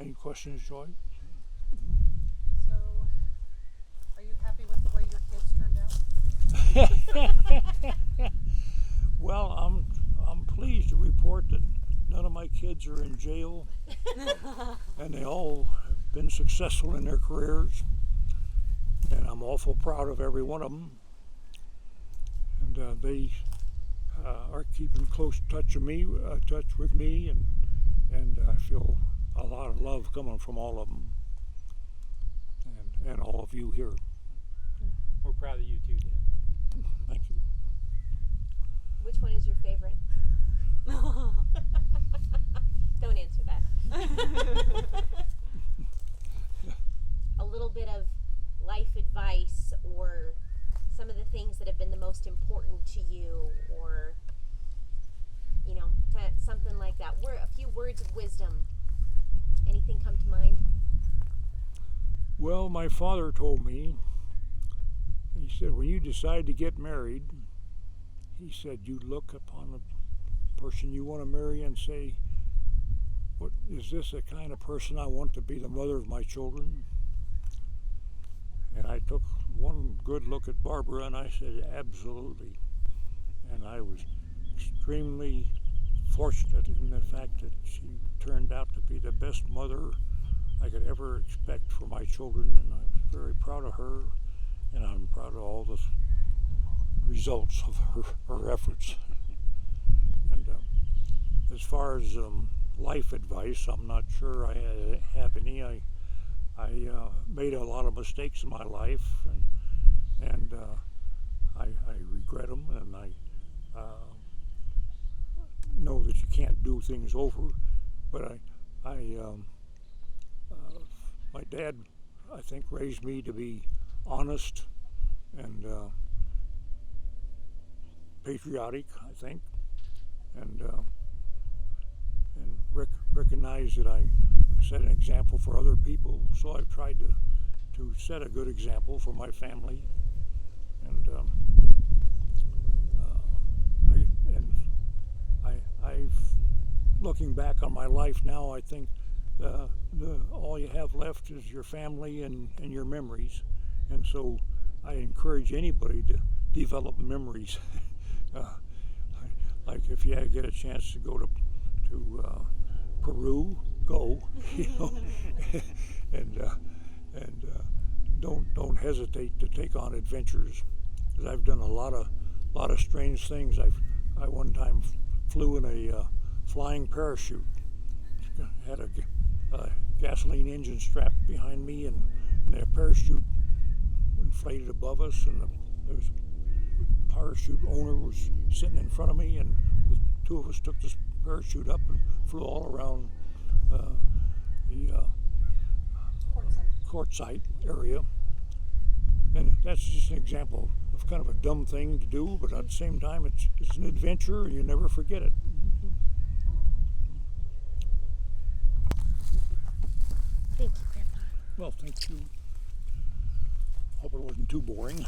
Any questions, Joy? So, are you happy with the way your kids turned out? Well, I'm pleased to report that none of my kids are in jail, and they all have been successful in their careers, and I'm awful proud of every one of them. And they are keeping close touch with me, and I feel a lot of love coming from all of them, and all of you here. We're proud of you too, Dad. Thank you. Which one is your favorite? Don't answer that. A little bit of life advice, or some of the things that have been the most important to you, or kind of something like that. A few words of wisdom. Anything come to mind? Well, my father told me, he said, when you decide to get married, he said, you look upon the person you want to marry and say, "What is this the kind of person I want to be the mother of my children?" And I took one good look at Barbara and I said, absolutely. And I was extremely fortunate in the fact that she turned out to be the best mother I could ever expect for my children, and I'm very proud of her, and I'm proud of all the results of her efforts. And as far as life advice, I'm not sure I have any. I made a lot of mistakes in my life, and I regret them, and I know that you can't do things over. But my dad, I think, raised me to be honest and patriotic, I think, and recognize that I set an example for other people. So I've tried to set a good example for my family, and I've looking back on my life now, I think all you have left is your family and your memories, and so I encourage anybody to develop memories. Like if you get a chance to go to Peru, go, and don't hesitate to take on adventures, because I've done a lot of strange things. I one time flew in a flying parachute. Had a gasoline engine strapped behind me, and the parachute inflated above us, and there was a parachute owner was sitting in front of me, and the two of us took this parachute up and flew all around the quartzite area. And that's just an example of kind of a dumb thing to do, but at the same time it's an adventure, and you never forget it. Thank you, Grandpa. Well, thank you. Hope it wasn't too boring.